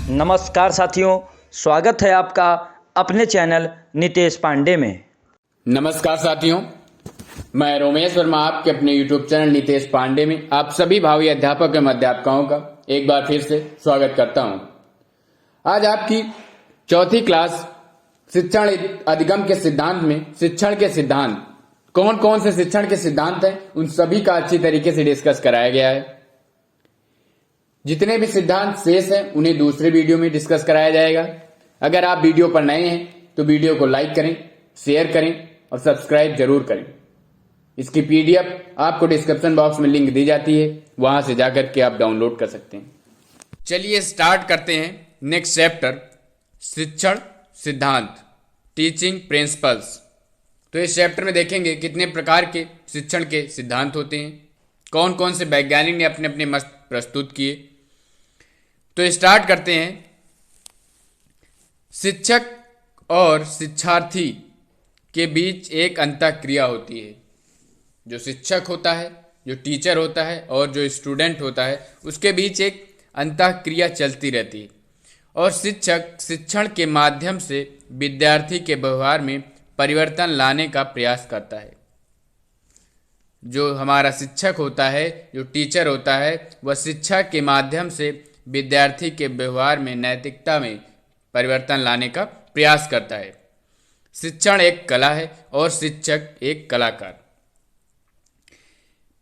नमस्कार साथियों, स्वागत है आपका अपने चैनल नितेश पांडे में। नमस्कार साथियों, मैं रोमेश वर्मा आपके अपने YouTube चैनल नितेश पांडे में आप सभी भावी अध्यापक एवं अध्यापकों का एक बार फिर से स्वागत करता हूं। आज आपकी चौथी क्लास शिक्षण अधिगम के सिद्धांत में शिक्षण के सिद्धांत कौन कौन से शिक्षण के सिद्धांत हैं उन सभी का अच्छी तरीके से डिस्कस कराया गया है। जितने भी सिद्धांत शेष हैं उन्हें दूसरे वीडियो में डिस्कस कराया जाएगा। अगर आप वीडियो पर नए हैं तो वीडियो को लाइक करें, शेयर करें और सब्सक्राइब जरूर करें। इसकी पीडीएफ आपको डिस्क्रिप्शन बॉक्स में लिंक दी जाती है, वहां से जाकर के आप डाउनलोड कर सकते हैं। चलिए स्टार्ट करते हैं नेक्स्ट चैप्टर, शिक्षण सिद्धांत, टीचिंग प्रिंसिपल्स। तो इस चैप्टर में देखेंगे कितने प्रकार के शिक्षण के सिद्धांत होते हैं, कौन कौन से वैज्ञानिक ने अपने अपने मत प्रस्तुत किए। तो स्टार्ट करते हैं। शिक्षक और शिक्षार्थी के बीच एक अंतःक्रिया होती है। जो शिक्षक होता है, जो टीचर होता है और जो स्टूडेंट होता है, उसके बीच एक अंतःक्रिया चलती रहती है। और शिक्षक शिक्षण के माध्यम से विद्यार्थी के व्यवहार में परिवर्तन लाने का प्रयास करता है। जो हमारा शिक्षक होता है, जो टीचर होता है, वह शिक्षा के माध्यम से विद्यार्थी के व्यवहार में, नैतिकता में परिवर्तन लाने का प्रयास करता है। शिक्षण एक कला है और शिक्षक एक कलाकार।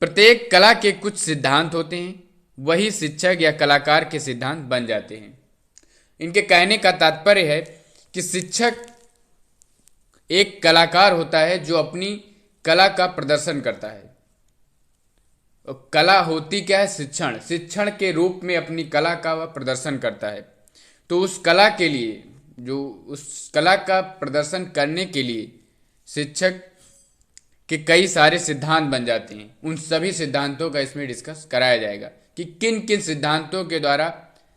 प्रत्येक कला के कुछ सिद्धांत होते हैं, वही शिक्षक या कलाकार के सिद्धांत बन जाते हैं। इनके कहने का तात्पर्य है कि शिक्षक एक कलाकार होता है जो अपनी कला का प्रदर्शन करता है। कला होती क्या है? शिक्षण। शिक्षण के रूप में अपनी कला का वह प्रदर्शन करता है। तो उस कला के लिए, जो उस कला का प्रदर्शन करने के लिए शिक्षक के कई सारे सिद्धांत बन जाते हैं। उन सभी सिद्धांतों का इसमें डिस्कस कराया जाएगा कि किन किन सिद्धांतों के द्वारा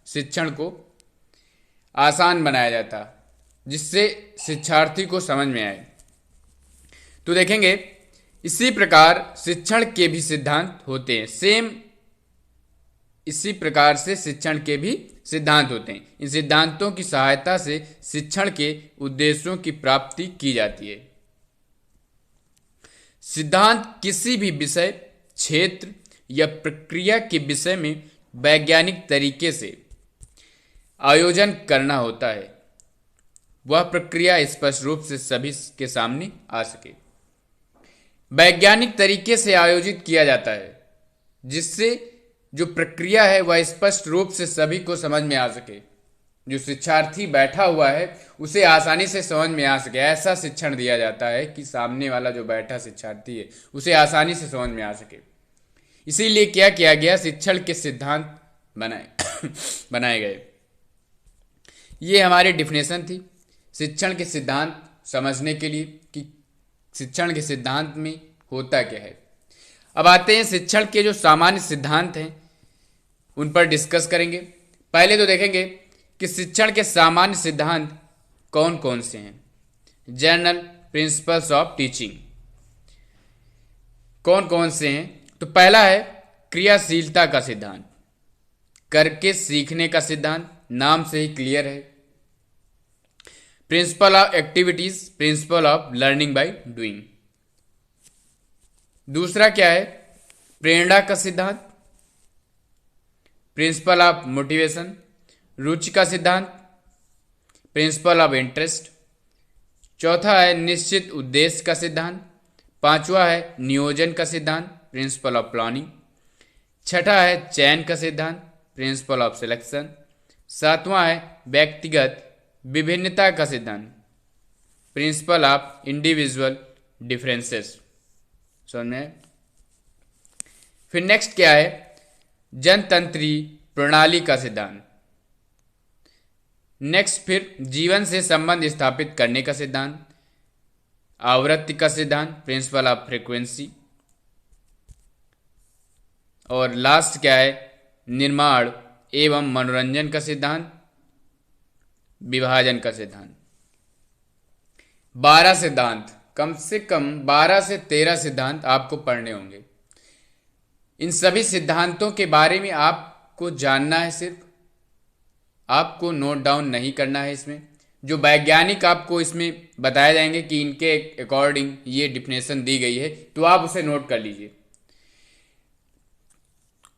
शिक्षण को आसान बनाया जाता, जिससे शिक्षार्थी को समझ में आए। तो देखेंगे इसी प्रकार शिक्षण के भी सिद्धांत होते हैं। इसी प्रकार से शिक्षण के भी सिद्धांत होते हैं। इन सिद्धांतों की सहायता से शिक्षण के उद्देश्यों की प्राप्ति की जाती है। सिद्धांत किसी भी विषय, क्षेत्र या प्रक्रिया के विषय में वैज्ञानिक तरीके से आयोजन करना होता है। वह प्रक्रिया स्पष्ट रूप से सभी के सामने आ सके। वैज्ञानिक तरीके से आयोजित किया जाता है, जिससे जो प्रक्रिया है वह स्पष्ट रूप से सभी को समझ में आ सके। जो शिक्षार्थी बैठा हुआ है उसे आसानी से समझ में आ सके। ऐसा शिक्षण दिया जाता है कि सामने वाला जो बैठा शिक्षार्थी है उसे आसानी से समझ में आ सके। इसीलिए क्या किया गया, शिक्षण के सिद्धांत बनाए गए। ये हमारी डिफिनेशन थी शिक्षण के सिद्धांत समझने के लिए कि शिक्षण के सिद्धांत में होता क्या है। अब आते हैं शिक्षण के जो सामान्य सिद्धांत हैं उन पर डिस्कस करेंगे। पहले तो देखेंगे कि शिक्षण के सामान्य सिद्धांत कौन कौन से हैं। जनरल प्रिंसिपल्स ऑफ टीचिंग कौन कौन से हैं? तो पहला है क्रियाशीलता का सिद्धांत, करके सीखने का सिद्धांत, नाम से ही क्लियर है। Principle of activities, principle of learning by doing. दूसरा क्या है? प्रेरणा का सिद्धांत, प्रिंसिपल ऑफ मोटिवेशन। रुचि का सिद्धांत, प्रिंसिपल ऑफ इंटरेस्ट। चौथा है निश्चित उद्देश्य का सिद्धांत। पांचवा है नियोजन का सिद्धांत, प्रिंसिपल ऑफ प्लानिंग। छठा है चयन का सिद्धांत, प्रिंसिपल ऑफ सिलेक्शन। सातवां है व्यक्तिगत विभिन्नता का सिद्धांत, प्रिंसिपल ऑफ इंडिविजुअल डिफरेंसेस। समझ में? फिर नेक्स्ट क्या है? जनतंत्री प्रणाली का सिद्धांत। नेक्स्ट फिर जीवन से संबंध स्थापित करने का सिद्धांत, आवृत्ति का सिद्धांत, प्रिंसिपल ऑफ फ्रीक्वेंसी। और लास्ट क्या है? निर्माण एवं मनोरंजन का सिद्धांत, विभाजन का सिद्धांत। 12 सिद्धांत, कम से कम 12 से 13 सिद्धांत आपको पढ़ने होंगे। इन सभी सिद्धांतों के बारे में आपको जानना है सिर्फ आपको नोट डाउन नहीं करना है। इसमें जो वैज्ञानिक आपको इसमें बताए जाएंगे कि इनके अकॉर्डिंग ये डिफिनेशन दी गई है, तो आप उसे नोट कर लीजिए।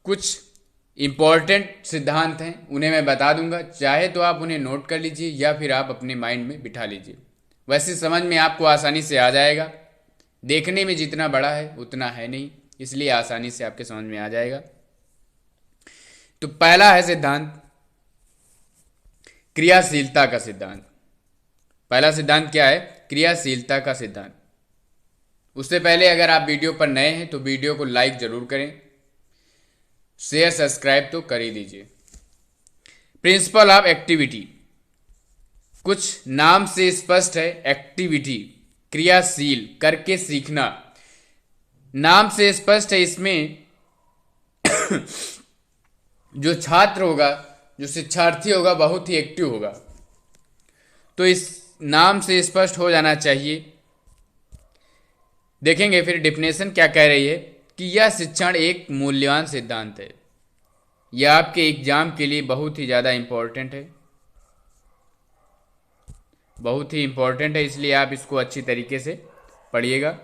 कुछ इंपॉर्टेंट सिद्धांत हैं, उन्हें मैं बता दूंगा, चाहे तो आप उन्हें नोट कर लीजिए या फिर आप अपने माइंड में बिठा लीजिए। वैसे समझ में आपको आसानी से आ जाएगा, देखने में जितना बड़ा है उतना है नहीं, इसलिए आसानी से आपके समझ में आ जाएगा। तो पहला है सिद्धांत क्रियाशीलता का सिद्धांत। पहला सिद्धांत क्या है? क्रियाशीलता का सिद्धांत। उससे पहले अगर आप वीडियो पर नए हैं तो वीडियो को लाइक जरूर करें, शेयर सब्सक्राइब तो कर ही दीजिए। प्रिंसिपल ऑफ एक्टिविटी, कुछ नाम से स्पष्ट है। एक्टिविटी क्रियाशील, करके सीखना, नाम से स्पष्ट है। इसमें जो छात्र होगा, जो शिक्षार्थी होगा, बहुत ही एक्टिव होगा, तो इस नाम से स्पष्ट हो जाना चाहिए। देखेंगे फिर डिफिनेशन क्या कह रही है कि यह शिक्षण एक मूल्यवान सिद्धांत है। यह आपके एग्जाम के लिए बहुत ही ज़्यादा इंपॉर्टेंट है, बहुत ही इंपॉर्टेंट है, इसलिए आप इसको अच्छी तरीके से पढ़िएगा।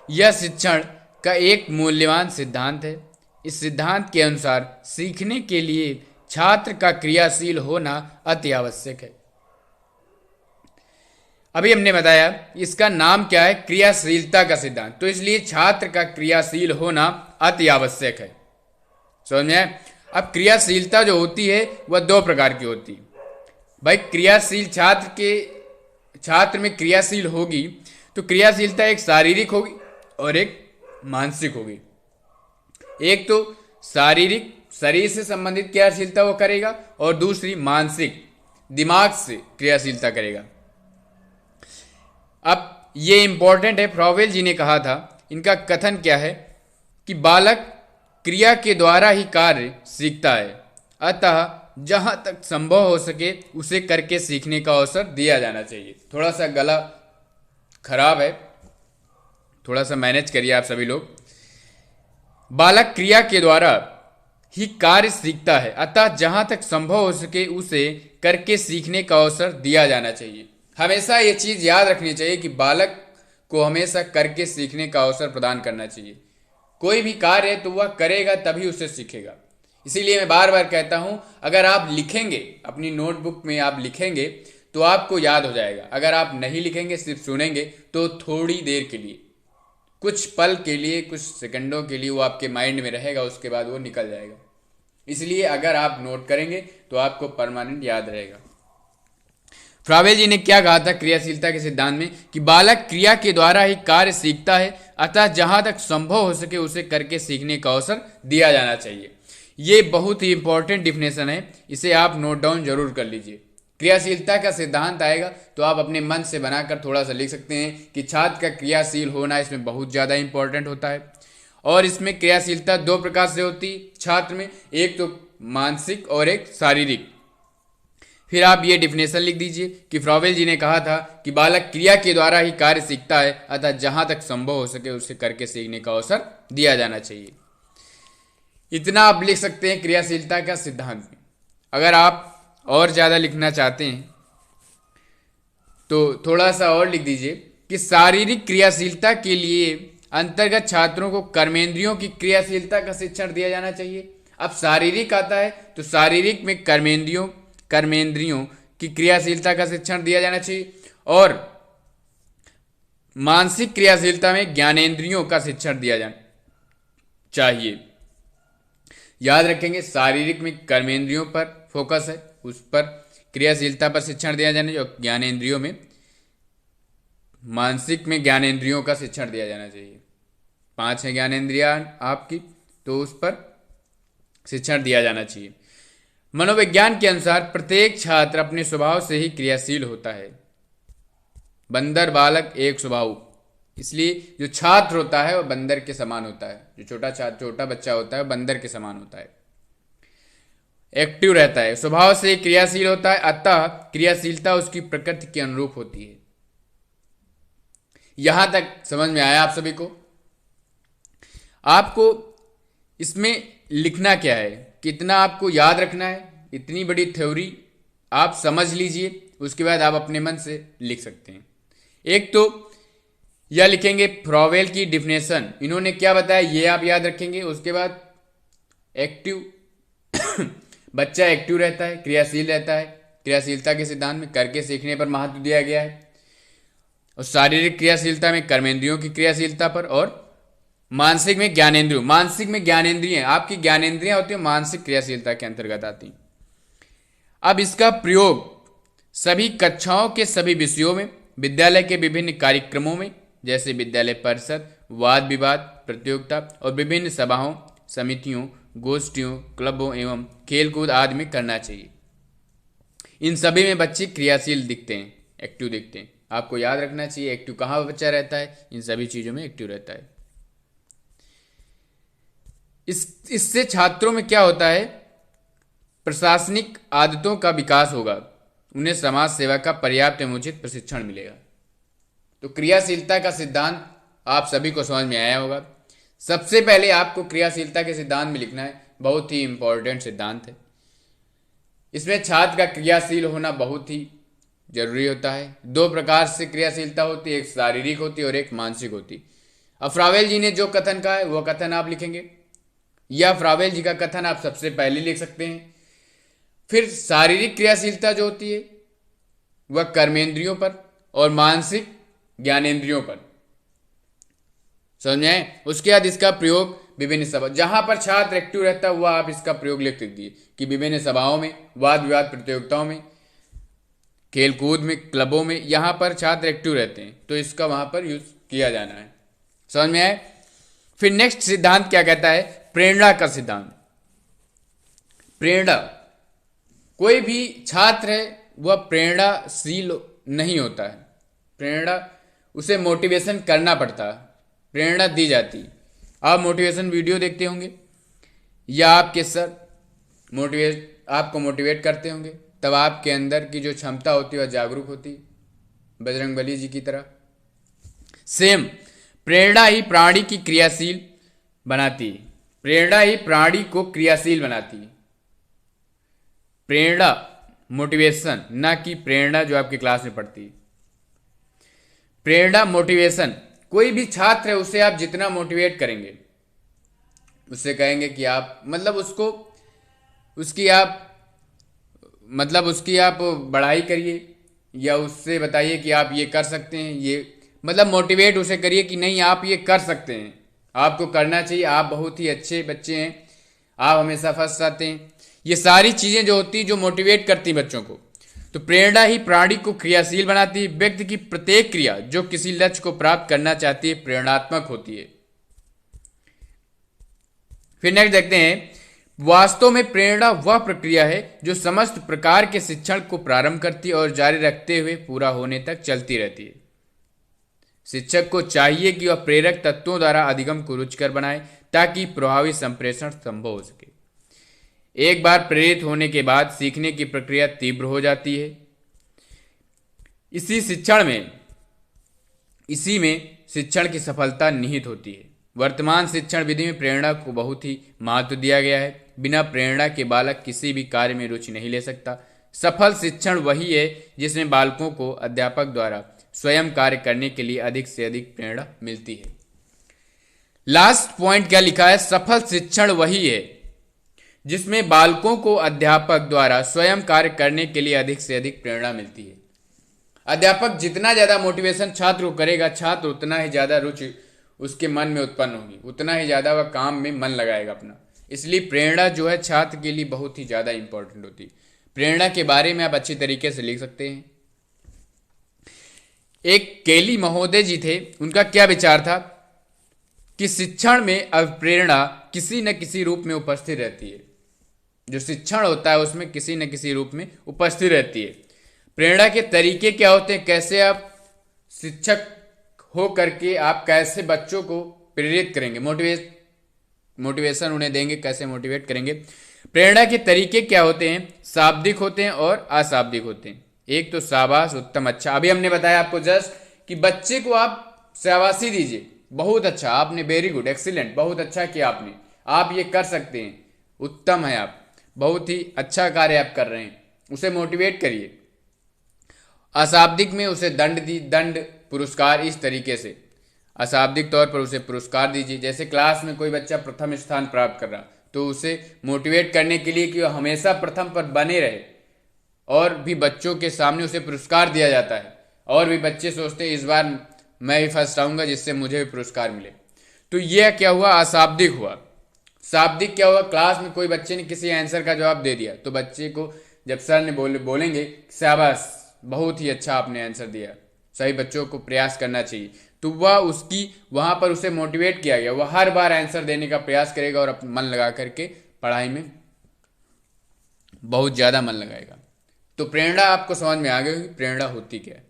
यह शिक्षण का एक मूल्यवान सिद्धांत है। इस सिद्धांत के अनुसार सीखने के लिए छात्र का क्रियाशील होना अति आवश्यक है। अभी हमने बताया इसका नाम क्या है, क्रियाशीलता का सिद्धांत, तो इसलिए छात्र का क्रियाशील होना अति आवश्यक है। समझ में आया? अब क्रियाशीलता जो होती है वह दो प्रकार की होती है। भाई क्रियाशील छात्र में क्रियाशील होगी तो क्रियाशीलता एक शारीरिक होगी और एक मानसिक होगी। एक तो शारीरिक, शरीर से संबंधित क्रियाशीलता वो करेगा, और दूसरी मानसिक, दिमाग से क्रियाशीलता करेगा। अब ये इंपॉर्टेंट है, फ्रॉवेल जी ने कहा था, इनका कथन क्या है कि बालक क्रिया के द्वारा ही कार्य सीखता है, अतः जहां तक संभव हो सके उसे करके सीखने का अवसर दिया जाना चाहिए। थोड़ा सा गला खराब है, थोड़ा सा मैनेज करिए आप सभी लोग। बालक क्रिया के द्वारा ही कार्य सीखता है, अतः जहां तक संभव हो सके उसे करके सीखने का अवसर दिया जाना चाहिए। हमेशा ये चीज याद रखनी चाहिए कि बालक को हमेशा करके सीखने का अवसर प्रदान करना चाहिए। कोई भी कार्य है तो वह करेगा तभी उसे सीखेगा। इसीलिए मैं बार बार कहता हूं, अगर आप लिखेंगे, अपनी नोटबुक में आप लिखेंगे तो आपको याद हो जाएगा। अगर आप नहीं लिखेंगे, सिर्फ सुनेंगे, तो थोड़ी देर के लिए, कुछ पल के लिए, कुछ सेकंडों के लिए वो आपके माइंड में रहेगा, उसके बाद वो निकल जाएगा। इसलिए अगर आप नोट करेंगे तो आपको परमानेंट याद रहेगा। फ्रावेल जी ने क्या कहा था क्रियाशीलता के सिद्धांत में कि बालक क्रिया के द्वारा ही कार्य सीखता है, अतः जहां तक संभव हो सके उसे करके सीखने का अवसर दिया जाना चाहिए। ये बहुत ही इंपॉर्टेंट डिफिनेशन है, इसे आप नोट डाउन जरूर कर लीजिए। क्रियाशीलता का सिद्धांत आएगा तो आप अपने मन से बनाकर थोड़ा सा लिख सकते हैं कि छात्र का क्रियाशील होना इसमें बहुत ज़्यादा इंपॉर्टेंट होता है। और इसमें क्रियाशीलता दो प्रकार से होती है छात्र में, एक तो मानसिक और एक शारीरिक। फिर आप ये डिफिनेशन लिख दीजिए कि फ्रॉवेल जी ने कहा था कि बालक क्रिया के द्वारा ही कार्य सीखता है, अतः जहां तक संभव हो सके उसे करके सीखने का अवसर दिया जाना चाहिए। इतना आप लिख सकते हैं क्रियाशीलता का सिद्धांत में। अगर आप और ज़्यादा लिखना चाहते हैं तो थोड़ा सा और लिख दीजिए कि शारीरिक क्रियाशीलता के लिए अंतर्गत छात्रों को कर्मेंद्रियों की क्रियाशीलता का शिक्षण दिया जाना चाहिए। अब शारीरिक आता है तो शारीरिक में कर्मेंद्रियों की क्रियाशीलता का शिक्षण दिया जाना चाहिए, और मानसिक क्रियाशीलता में ज्ञानेंद्रियों का शिक्षण दिया जाना चाहिए। याद रखेंगे, शारीरिक में कर्मेंद्रियों पर फोकस है, उस पर क्रियाशीलता पर शिक्षण दिया जाना चाहिए, और ज्ञानेंद्रियों में, मानसिक में ज्ञानेंद्रियों का शिक्षण दिया जाना चाहिए। 5 है ज्ञानेंद्रियां आपकी, तो उस पर शिक्षण दिया जाना चाहिए। मनोविज्ञान के अनुसार प्रत्येक छात्र अपने स्वभाव से ही क्रियाशील होता है। बंदर बालक एक स्वभाव, इसलिए जो छात्र होता है वह बंदर के समान होता है। जो छोटा बच्चा होता है वह बंदर के समान होता है, एक्टिव रहता है, स्वभाव से क्रियाशील होता है, अतः क्रियाशीलता उसकी प्रकृति के अनुरूप होती है। यहां तक समझ में आया आप सभी को? आपको इसमें लिखना क्या है कितना आपको याद रखना है, इतनी बड़ी थ्योरी आप समझ लीजिए, उसके बाद आप अपने मन से लिख सकते हैं। एक तो यह लिखेंगे फ्रॉवेल की डिफिनेशन, इन्होंने क्या बताया ये आप याद रखेंगे। उसके बाद एक्टिव बच्चा एक्टिव रहता है, क्रियाशील रहता है, क्रियाशीलता के सिद्धांत में करके सीखने पर महत्व दिया गया है, और शारीरिक क्रियाशीलता में कर्मेंद्रियों की क्रियाशीलता पर, और मानसिक में ज्ञानेंद्रियों, मानसिक में ज्ञानेंद्रिय, आपकी ज्ञानेंद्रियां होती है मानसिक क्रियाशीलता के अंतर्गत आती। अब इसका प्रयोग सभी कक्षाओं के सभी विषयों में, विद्यालय के विभिन्न कार्यक्रमों में जैसे विद्यालय परिषद, वाद विवाद प्रतियोगिता और विभिन्न सभाओं, समितियों, गोष्ठियों, क्लबों एवं खेलकूद आदि में करना चाहिए। इन सभी में बच्चे क्रियाशील दिखते हैं, एक्टिव दिखते हैं। आपको याद रखना चाहिए एक्टिव कहाँ बच्चा रहता है, इन सभी चीजों में एक्टिव रहता है। इससे छात्रों में क्या होता है, प्रशासनिक आदतों का विकास होगा, उन्हें समाज सेवा का पर्याप्त एवं उचित प्रशिक्षण मिलेगा। तो क्रियाशीलता का सिद्धांत आप सभी को समझ में आया होगा। सबसे पहले आपको क्रियाशीलता के सिद्धांत में लिखना है, बहुत ही इंपॉर्टेंट सिद्धांत है। इसमें छात्र का क्रियाशील होना बहुत ही जरूरी होता है। दो प्रकार से क्रियाशीलता होती है, एक शारीरिक होती है और एक मानसिक होती। अब फ्रावेल जी ने जो कथन कहा है वो कथन आप लिखेंगे, या फ्रावेल जी का कथन आप सबसे पहले लिख सकते हैं। फिर शारीरिक क्रियाशीलता जो होती है वह कर्मेंद्रियों पर और मानसिक ज्ञानेंद्रियों पर, समझ में आए। उसके बाद इसका प्रयोग विभिन्न सभा, जहां पर छात्र एक्टिव रहता है वह आप इसका प्रयोग लिख दीजिए कि विभिन्न सभाओं में, वाद विवाद प्रतियोगिताओं में, खेलकूद में, क्लबों में, यहां पर छात्र एक्टिव रहते हैं तो इसका वहां पर यूज किया जाना है। समझ में आए। फिर नेक्स्ट सिद्धांत क्या कहता है, प्रेरणा का सिद्धांत। प्रेरणा, कोई भी छात्र है वह प्रेरणाशील नहीं होता है, प्रेरणा उसे मोटिवेशन करना पड़ता है, प्रेरणा दी जाती। आप मोटिवेशन वीडियो देखते होंगे या आपके सर आपको मोटिवेट करते होंगे, तब आपके अंदर की जो क्षमता होती है वह जागरूक होती है, बजरंगबली जी की तरह। सेम प्रेरणा ही प्राणी की क्रियाशील बनाती है, प्रेरणा ही प्राणी को क्रियाशील बनाती है। प्रेरणा मोटिवेशन, ना कि प्रेरणा जो आपकी क्लास में पढ़ती है। प्रेरणा मोटिवेशन, कोई भी छात्र है उसे आप जितना मोटिवेट करेंगे, उससे कहेंगे कि आप उसकी आप बढ़ाई करिए, या उससे बताइए कि आप ये कर सकते हैं, ये मोटिवेट उसे करिए कि नहीं आप ये कर सकते हैं, आपको करना चाहिए, आप बहुत ही अच्छे बच्चे हैं, आप हमेशा फर्स्ट आते हैं। ये सारी चीजें जो होती है जो मोटिवेट करती बच्चों को। तो प्रेरणा ही प्राणी को क्रियाशील बनाती है। व्यक्ति की प्रत्येक क्रिया जो किसी लक्ष्य को प्राप्त करना चाहती है प्रेरणात्मक होती है। फिर नेक्स्ट देखते हैं, वास्तव में प्रेरणा वह प्रक्रिया है जो समस्त प्रकार के शिक्षण को प्रारंभ करती है और जारी रखते हुए पूरा होने तक चलती रहती है। शिक्षक को चाहिए कि वह प्रेरक तत्वों द्वारा अधिगम को रुचिकर बनाए ताकि प्रभावी संप्रेषण संभव हो सके। एक बार प्रेरित होने के बाद सीखने की प्रक्रिया तीव्र हो जाती है। इसी में शिक्षण की सफलता निहित होती है। वर्तमान शिक्षण विधि में प्रेरणा को बहुत ही महत्व दिया गया है। बिना प्रेरणा के बालक किसी भी कार्य में रुचि नहीं ले सकता। सफल शिक्षण वही है जिसमें बालकों को अध्यापक द्वारा स्वयं कार्य करने के लिए अधिक से अधिक प्रेरणा मिलती है। लास्ट पॉइंट क्या लिखा है, सफल शिक्षण वही है जिसमें बालकों को अध्यापक द्वारा स्वयं कार्य करने के लिए अधिक से अधिक प्रेरणा मिलती है। अध्यापक जितना ज्यादा मोटिवेशन छात्र को करेगा, छात्र उतना ही ज्यादा रुचि उसके मन में उत्पन्न होगी, उतना ही ज्यादा वह काम में मन लगाएगा अपना। इसलिए प्रेरणा जो है छात्र के लिए बहुत ही ज्यादा इंपॉर्टेंट होती है। प्रेरणा के बारे में आप अच्छी तरीके से लिख सकते हैं। एक केली महोदय जी थे, उनका क्या विचार था कि शिक्षण में अप्रेरणा किसी न किसी रूप में उपस्थित रहती है। जो शिक्षण होता है उसमें किसी न किसी रूप में उपस्थित रहती है। प्रेरणा के तरीके क्या होते हैं, कैसे आप शिक्षक हो करके आप कैसे बच्चों को प्रेरित करेंगे, मोटिवेशन उन्हें देंगे, कैसे मोटिवेट करेंगे। प्रेरणा के तरीके क्या होते हैं, शाब्दिक होते हैं और अशाब्दिक होते हैं। एक तो शाबाश, उत्तम, अच्छा। अभी हमने बताया आपको जस्ट कि बच्चे को आप शाबाशी दीजिए, बहुत अच्छा आपने, वेरी गुड, एक्सीलेंट, बहुत अच्छा किया आपने, आप ये कर सकते हैं, उत्तम है, आप बहुत ही अच्छा कार्य आप कर रहे हैं, उसे मोटिवेट करिए। अशाब्दिक में उसे दंड पुरस्कार, इस तरीके से अशाब्दिक तौर पर उसे पुरस्कार दीजिए। जैसे क्लास में कोई बच्चा प्रथम स्थान प्राप्त कर रहा, तो उसे मोटिवेट करने के लिए कि वो हमेशा प्रथम पर बने रहे, और भी बच्चों के सामने उसे पुरस्कार दिया जाता है, और भी बच्चे सोचते हैं इस बार मैं भी फर्स्ट आऊंगा जिससे मुझे भी पुरस्कार मिले। तो यह क्या हुआ, अशाब्दिक हुआ। शाब्दिक क्या हुआ, क्लास में कोई बच्चे ने किसी आंसर का जवाब दे दिया, तो बच्चे को जब सर ने बोलेंगे शाबाश, बहुत ही अच्छा आपने आंसर दिया, सभी बच्चों को प्रयास करना चाहिए, तो वह उसकी वहां पर उसे मोटिवेट किया गया, वह हर बार आंसर देने का प्रयास करेगा और मन लगा करके पढ़ाई में बहुत ज्यादा मन लगाएगा। तो प्रेरणा आपको समझ में आ गई होगी, प्रेरणा होती क्या है।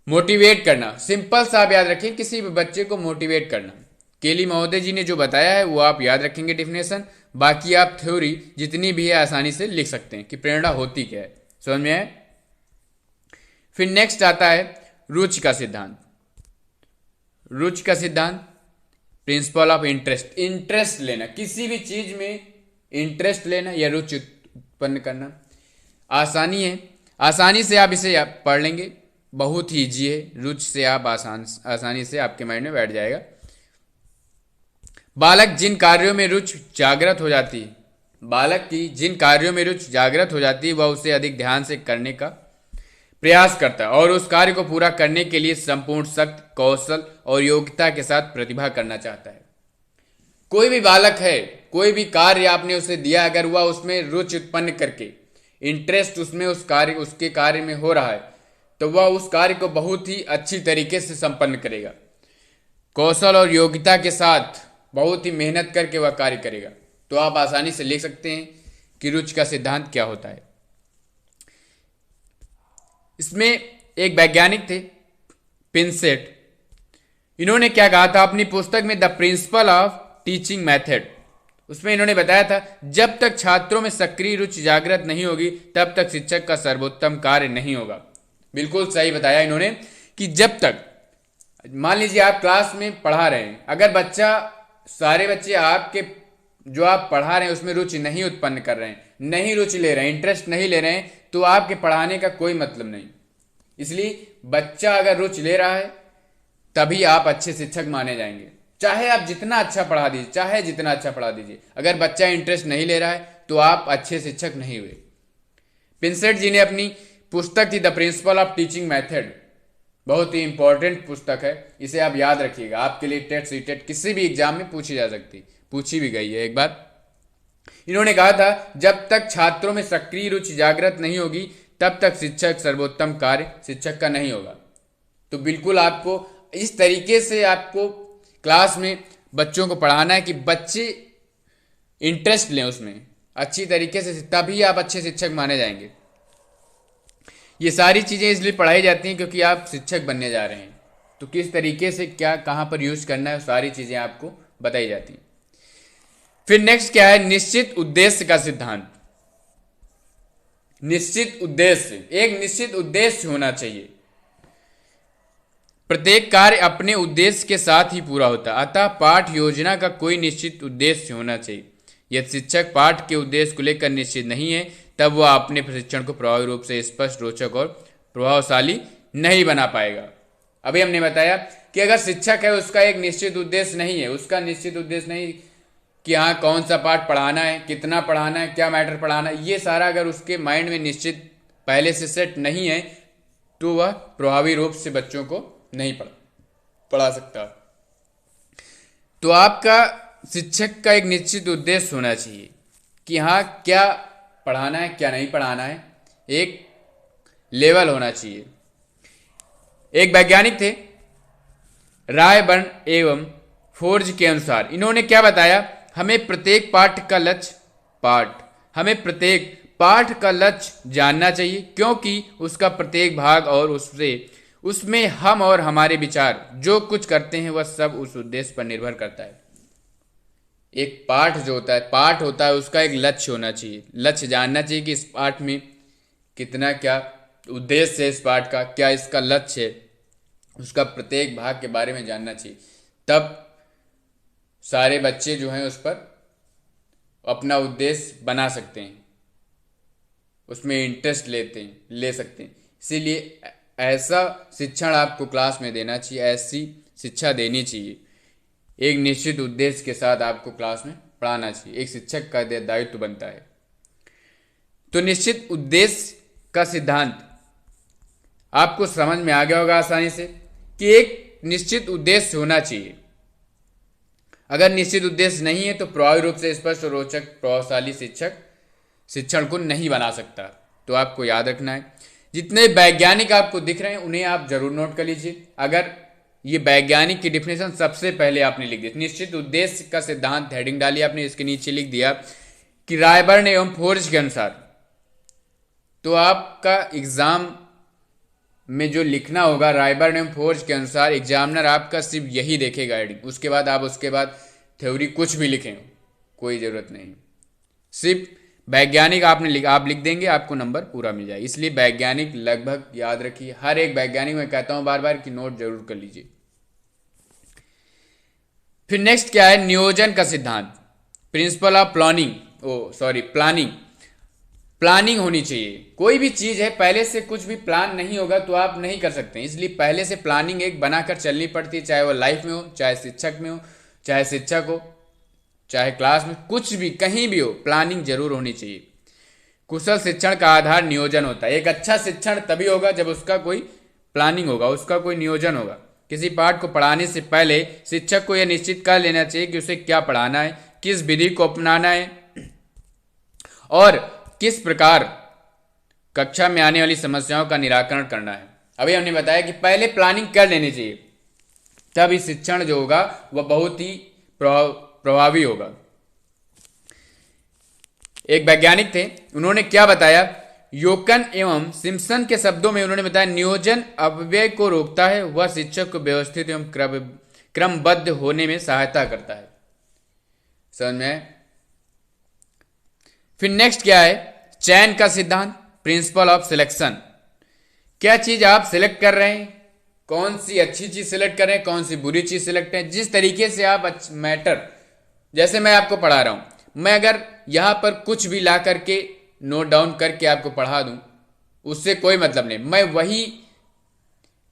मोटिवेट करना, सिंपल सा आप याद रखें, किसी भी बच्चे को मोटिवेट करना। केली महोदय जी ने जो बताया है वो आप याद रखेंगे डेफिनेशन, बाकी आप थ्योरी जितनी भी है आसानी से लिख सकते हैं कि प्रेरणा होती क्या है। समझ में आए। फिर नेक्स्ट आता है रुचि का सिद्धांत। रुचि का सिद्धांत, प्रिंसिपल ऑफ इंटरेस्ट, इंटरेस्ट लेना, किसी भी चीज में इंटरेस्ट लेना या रुचि उत्पन्न करना। आसानी है, आसानी से आप इसे पढ़ लेंगे, बहुत ही ईजी है, रुचि से आप आसानी से आपके माइंड में बैठ जाएगा। बालक जिन कार्यों में रुचि जागृत हो जाती है, बालक की जिन कार्यों में रुचि जागृत हो जाती है वह उसे अधिक ध्यान से करने का प्रयास करता है और उस कार्य को पूरा करने के लिए संपूर्ण शक्ति, कौशल और योग्यता के साथ प्रतिभा करना चाहता है। कोई भी बालक है, कोई भी कार्य आपने उसे दिया, अगर वह उसमें रुचि उत्पन्न करके इंटरेस्ट उसमें उसके कार्य में हो रहा है, तो वह उस कार्य को बहुत ही अच्छी तरीके से संपन्न करेगा, कौशल और योग्यता के साथ बहुत ही मेहनत करके वह कार्य करेगा। तो आप आसानी से लिख सकते हैं कि रुचि का सिद्धांत क्या होता है। इसमें एक वैज्ञानिक थे पिंसेट, इन्होंने क्या कहा था अपनी पुस्तक में the principle of teaching method, उसमें इन्होंने बताया था जब तक छात्रों में सक्रिय रुचि जागृत नहीं होगी तब तक शिक्षक का सर्वोत्तम कार्य नहीं होगा। बिल्कुल सही बताया इन्होंने कि जब तक, मान लीजिए आप क्लास में पढ़ा रहे हैं, अगर सारे बच्चे आपके जो आप पढ़ा रहे हैं उसमें रुचि नहीं उत्पन्न कर रहे हैं, नहीं रुचि ले रहे हैं, इंटरेस्ट नहीं ले रहे हैं, तो आपके पढ़ाने का कोई मतलब नहीं। इसलिए बच्चा अगर रुचि ले रहा है तभी आप अच्छे शिक्षक माने जाएंगे, चाहे आप जितना अच्छा पढ़ा दीजिए, चाहे जितना अच्छा पढ़ा दीजिए, अगर बच्चा इंटरेस्ट नहीं ले रहा है तो आप अच्छे शिक्षक नहीं हुए। पिंसेट जी ने अपनी पुस्तक थी the principle of teaching method, बहुत ही इंपॉर्टेंट पुस्तक है, इसे आप याद रखिएगा, आपके लिए टेट सीटेट किसी भी एग्जाम में पूछी जा सकती, पूछी भी गई है एक बार। इन्होंने कहा था जब तक छात्रों में सक्रिय रुचि जागृत नहीं होगी तब तक शिक्षक सर्वोत्तम कार्य शिक्षक का नहीं होगा। तो बिल्कुल आपको इस तरीके से आपको क्लास में बच्चों को पढ़ाना है कि बच्चे इंटरेस्ट लें उसमें अच्छी तरीके से, तभी आप अच्छे शिक्षक माने जाएंगे। ये सारी चीजें इसलिए पढ़ाई जाती हैं क्योंकि आप शिक्षक बनने जा रहे हैं, तो किस तरीके से क्या कहां पर यूज करना है सारी चीजें आपको बताई जाती हैं। फिर नेक्स्ट क्या है, निश्चित उद्देश्य का सिद्धांत। निश्चित उद्देश्य, एक निश्चित उद्देश्य होना चाहिए, प्रत्येक कार्य अपने उद्देश्य के साथ ही पूरा होता है, अतः पाठ योजना का कोई निश्चित उद्देश्य होना चाहिए। यदि शिक्षक पाठ के उद्देश्य को लेकर निश्चित नहीं है तब वह अपने प्रशिक्षण को प्रभावी रूप से स्पष्ट, रोचक और प्रभावशाली नहीं बना पाएगा। अभी हमने बताया कि अगर शिक्षक है उसका एक निश्चित उद्देश्य नहीं है, उसका निश्चित उद्देश्य नहीं कि हाँ कौन सा पाठ पढ़ाना है, कितना पढ़ाना है, क्या मैटर पढ़ाना है, ये सारा अगर उसके माइंड में निश्चित पहले से सेट नहीं है तो वह प्रभावी रूप से बच्चों को नहीं पढ़ा सकता। तो आपका शिक्षक का एक निश्चित उद्देश्य होना चाहिए कि हाँ क्या पढ़ाना है, क्या नहीं पढ़ाना है, एक लेवल होना चाहिए। एक वैज्ञानिक थे रायबर्न एवं फोर्ज के अनुसार, इन्होंने क्या बताया, हमें प्रत्येक पाठ का लक्ष्य जानना चाहिए क्योंकि उसका प्रत्येक भाग और उसमें हम और हमारे विचार जो कुछ करते हैं वह सब उस उद्देश्य पर निर्भर करता है। एक पाठ जो होता है, पाठ होता है, उसका एक लक्ष्य होना चाहिए, लक्ष्य जानना चाहिए कि इस पाठ में कितना क्या उद्देश्य है, इस पाठ का क्या इसका लक्ष्य है, उसका प्रत्येक भाग के बारे में जानना चाहिए, तब सारे बच्चे जो हैं उस पर अपना उद्देश्य बना सकते हैं, उसमें इंटरेस्ट ले सकते हैं। इसीलिए ऐसा शिक्षण आपको क्लास में देना चाहिए, ऐसी शिक्षा देनी चाहिए। एक निश्चित उद्देश्य के साथ आपको क्लास में पढ़ाना चाहिए, एक शिक्षक का दायित्व बनता है। तो निश्चित उद्देश्य का सिद्धांत आपको समझ में आ गया होगा आसानी से कि एक निश्चित उद्देश्य होना चाहिए। अगर निश्चित उद्देश्य नहीं है तो प्रभावी रूप से स्पष्ट और रोचक प्रभावशाली शिक्षक शिक्षण को नहीं बना सकता। तो आपको याद रखना है, जितने वैज्ञानिक आपको दिख रहे हैं उन्हें आप जरूर नोट कर लीजिए। अगर ये वैज्ञानिक की डिफिनेशन सबसे पहले आपने लिख दी, निश्चित उद्देश्य का सिद्धांत हेडिंग डाली आपने, इसके नीचे लिख दिया कि रायबर्न एवं फोर्ज के अनुसार। तो आपका एग्जाम में जो लिखना होगा रायबर्न एवं फोर्ज के अनुसार, एग्जामिनर आपका सिर्फ यही देखेगा हेडिंग, उसके बाद थ्योरी कुछ भी लिखें कोई जरूरत नहीं। सिर्फ वैज्ञानिक आप लिख देंगे, आपको नंबर पूरा मिल जाएगा। इसलिए वैज्ञानिक लगभग याद रखिए, हर एक वैज्ञानिक मैं कहता हूं बार बार कि नोट जरूर कर लीजिए। फिर नेक्स्ट क्या है, नियोजन का सिद्धांत, प्रिंसिपल ऑफ प्लानिंग। प्लानिंग होनी चाहिए। कोई भी चीज है, पहले से कुछ भी प्लान नहीं होगा तो आप नहीं कर सकते, इसलिए पहले से प्लानिंग एक बनाकर चलनी पड़ती है, चाहे वो लाइफ में हो, चाहे शिक्षक में हो, चाहे शिक्षक हो, चाहे क्लास में, कुछ भी कहीं भी हो, प्लानिंग जरूर होनी चाहिए। कुशल शिक्षण का आधार नियोजन होता है। एक अच्छा शिक्षण तभी होगा जब उसका कोई प्लानिंग होगा, उसका कोई नियोजन होगा। किसी पाठ को पढ़ाने से पहले शिक्षक को यह निश्चित कर लेना चाहिए कि उसे क्या पढ़ाना है, किस विधि को अपनाना है और किस प्रकार कक्षा में आने वाली समस्याओं का निराकरण करना है। अभी हमने बताया कि पहले प्लानिंग कर लेनी चाहिए, तब इस शिक्षण जो होगा वह बहुत ही प्रभावी होगा। एक वैज्ञानिक थे, उन्होंने क्या बताया, योकन एवं सिम्पसन के शब्दों में उन्होंने बताया, नियोजन अपव्यय को रोकता है, वह शिक्षक को व्यवस्थित एवं क्रमबद्ध होने में सहायता करता है। समझ में? फिर नेक्स्ट क्या है, चयन का सिद्धांत, प्रिंसिपल ऑफ सिलेक्शन। क्या चीज आप सिलेक्ट कर रहे हैं, कौन सी अच्छी चीज सिलेक्ट कर रहे हैं, कौन सी बुरी चीज सिलेक्ट है। जिस तरीके से आप मैटर, जैसे मैं आपको पढ़ा रहा हूं, मैं अगर यहां पर कुछ भी ला करके नोट डाउन करके आपको पढ़ा दूं, उससे कोई मतलब नहीं। मैं वही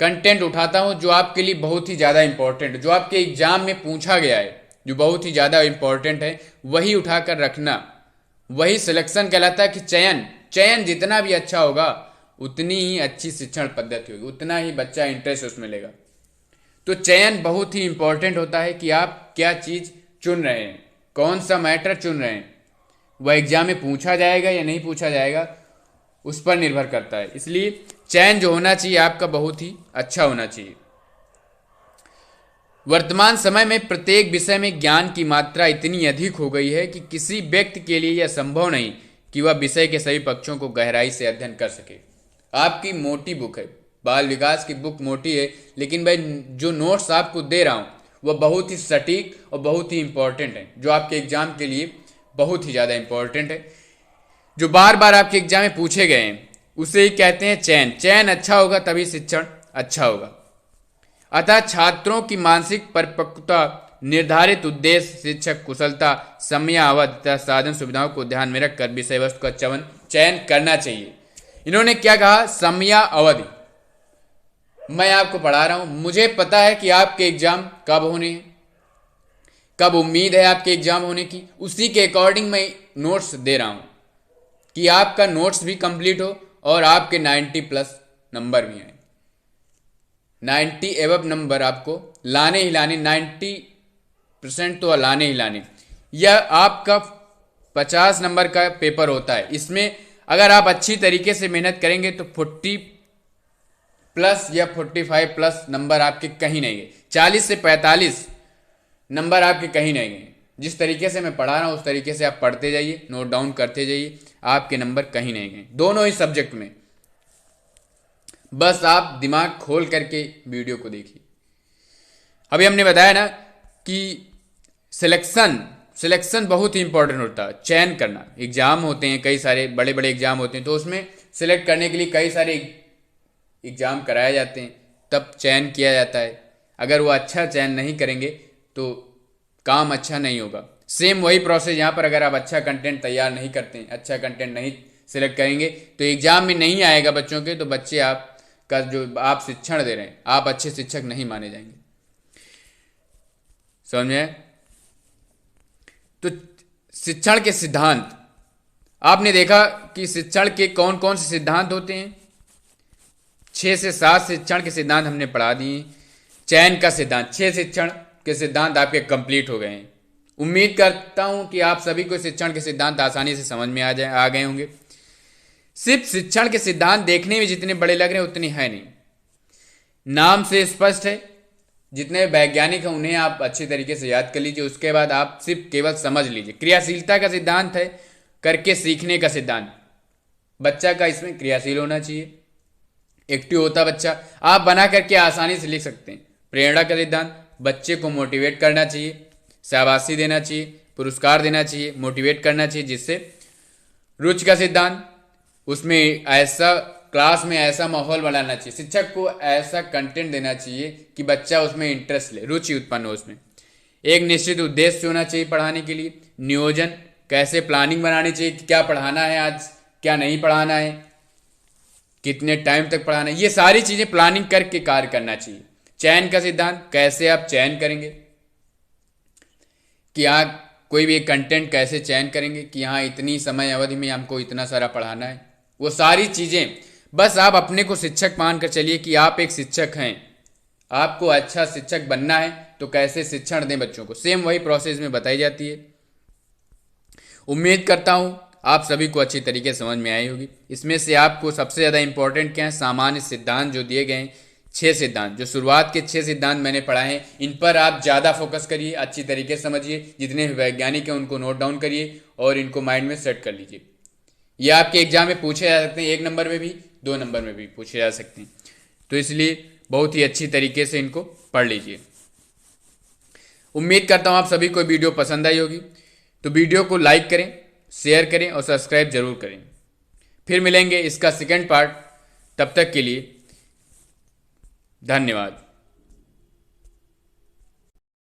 कंटेंट उठाता हूं जो आपके लिए बहुत ही ज्यादा इंपॉर्टेंट है, जो आपके एग्जाम में पूछा गया है, जो बहुत ही ज्यादा इंपॉर्टेंट है, वही उठाकर रखना, वही सिलेक्शन कहलाता है। कि चयन जितना भी अच्छा होगा उतनी ही अच्छी शिक्षण पद्धति होगी, उतना ही बच्चा इंटरेस्ट उसमें लेगा। तो चयन बहुत ही इंपॉर्टेंट होता है कि आप क्या चीज चुन रहे हैं, कौन सा मैटर चुन रहे हैं, वह एग्जाम में पूछा जाएगा या नहीं पूछा जाएगा, उस पर निर्भर करता है। इसलिए चयन जो होना चाहिए आपका बहुत ही अच्छा होना चाहिए। वर्तमान समय में प्रत्येक विषय में ज्ञान की मात्रा इतनी अधिक हो गई है कि किसी व्यक्ति के लिए यह संभव नहीं कि वह विषय के सभी पक्षों को गहराई से अध्ययन कर सके। आपकी मोटी बुक है, बाल विकास की बुक मोटी है, लेकिन भाई जो नोट्स आपको दे रहा हूं वह बहुत ही सटीक और बहुत ही इंपॉर्टेंट है, जो आपके एग्जाम के लिए बहुत ही ज्यादा इंपॉर्टेंट है, जो बार बार आपके एग्जाम में पूछे गए हैं, उसे ही कहते हैं चयन। चयन अच्छा होगा तभी शिक्षण अच्छा होगा। अतः छात्रों की मानसिक परिपक्वता, निर्धारित उद्देश्य, शिक्षक कुशलता, समयावधि तथा साधन सुविधाओं को ध्यान में रखकर विषय वस्तु का चयन करना चाहिए। इन्होंने क्या कहा, समयावधि। मैं आपको पढ़ा रहा हूं, मुझे पता है कि आपके एग्जाम कब होने हैं, कब उम्मीद है आपके एग्जाम होने की, उसी के अकॉर्डिंग मैं नोट्स दे रहा हूं कि आपका नोट्स भी कंप्लीट हो और आपके 90+ नंबर भी आए। 90 एवब नंबर आपको लाने ही लाने, 90% तो लाने ही लाने। यह आपका 50 नंबर का पेपर होता है, इसमें अगर आप अच्छी तरीके से मेहनत करेंगे तो 40+ या 45+ नंबर आपके कहीं नहीं गए, 40 से 45 नंबर आपके कहीं नहीं गए। जिस तरीके से मैं पढ़ा रहा हूं उस तरीके से आप पढ़ते जाइए, नोट डाउन करते जाइए, आपके नंबर कहीं नहीं गए, दोनों ही सब्जेक्ट में। बस आप दिमाग खोल करके वीडियो को देखिए। अभी हमने बताया ना कि सिलेक्शन बहुत ही इंपॉर्टेंट होता है, चयन करना। एग्जाम होते हैं, कई सारे बड़े बड़े एग्जाम होते हैं, तो उसमें सिलेक्ट करने के लिए कई सारे एग्जाम कराए जाते हैं, तब चयन किया जाता है। अगर वो अच्छा चयन नहीं करेंगे तो काम अच्छा नहीं होगा। सेम वही प्रोसेस यहाँ पर अगर आप अच्छा कंटेंट तैयार नहीं करते हैं, अच्छा कंटेंट नहीं सिलेक्ट करेंगे तो एग्जाम में नहीं आएगा बच्चों के, तो बच्चे आपका जो आप शिक्षण दे रहे हैं आप अच्छे शिक्षक नहीं माने जाएंगे। समझ में आया? तो शिक्षण के सिद्धांत आपने देखा कि शिक्षण के कौन कौन से सिद्धांत होते हैं। 6 से 7 शिक्षण के सिद्धांत हमने पढ़ा दिए। चयन का सिद्धांत, 6 शिक्षण के सिद्धांत आपके कंप्लीट हो गए हैं। उम्मीद करता हूं कि आप सभी को शिक्षण के सिद्धांत आसानी से समझ में आ गए होंगे। सिर्फ शिक्षण के सिद्धांत देखने में जितने बड़े लग रहे हैं उतने हैं नहीं, नाम से स्पष्ट है। जितने वैज्ञानिक हैं उन्हें आप अच्छे तरीके से याद कर लीजिए, उसके बाद आप सिर्फ केवल समझ लीजिए। क्रियाशीलता का सिद्धांत है करके सीखने का सिद्धांत। बच्चा का इसमें क्रियाशील होना चाहिए, एक्टिव होता बच्चा, आप बना करके आसानी से लिख सकते हैं। प्रेरणा का सिद्धांत, बच्चे को मोटिवेट करना चाहिए, शाबाशी देना चाहिए, पुरस्कार देना चाहिए, मोटिवेट करना चाहिए जिससे। रुचि का सिद्धांत, उसमें ऐसा क्लास में ऐसा माहौल बनाना चाहिए, शिक्षक को ऐसा कंटेंट देना चाहिए कि बच्चा उसमें इंटरेस्ट ले, रुचि उत्पन्न हो उसमें। एक निश्चित उद्देश्य होना चाहिए पढ़ाने के लिए। नियोजन, कैसे प्लानिंग बनानी चाहिए कि क्या पढ़ाना है आज, क्या नहीं पढ़ाना है, कितने टाइम तक पढ़ाना है, ये सारी चीजें प्लानिंग करके कार्य करना चाहिए। चयन का सिद्धांत, कैसे आप चयन करेंगे कि यहाँ कोई भी कंटेंट कैसे चयन करेंगे कि यहाँ इतनी समय अवधि में हमको इतना सारा पढ़ाना है, वो सारी चीजें। बस आप अपने को शिक्षक मानकर चलिए कि आप एक शिक्षक हैं, आपको अच्छा शिक्षक बनना है तो कैसे शिक्षण दें बच्चों को, सेम वही प्रोसेस में बताई जाती है। उम्मीद करता हूं आप सभी को अच्छी तरीके से समझ में आई होगी। इसमें से आपको सबसे ज़्यादा इंपॉर्टेंट क्या है, सामान्य सिद्धांत जो दिए गए हैं, 6 सिद्धांत, जो शुरुआत के 6 सिद्धांत मैंने पढ़ाए हैं, इन पर आप ज़्यादा फोकस करिए, अच्छी तरीके से समझिए। जितने भी वैज्ञानिक हैं उनको नोट डाउन करिए और इनको माइंड में सेट कर लीजिए। ये आपके एग्जाम में पूछे जा सकते हैं, 1 नंबर में भी 2 नंबर में भी पूछे जा सकते हैं, तो इसलिए बहुत ही अच्छी तरीके से इनको पढ़ लीजिए। उम्मीद करता हूँ आप सभी को वीडियो पसंद आई होगी, तो वीडियो को लाइक करें, शेयर करें और सब्सक्राइब जरूर करें। फिर मिलेंगे इसका सेकंड पार्ट, तब तक के लिए धन्यवाद।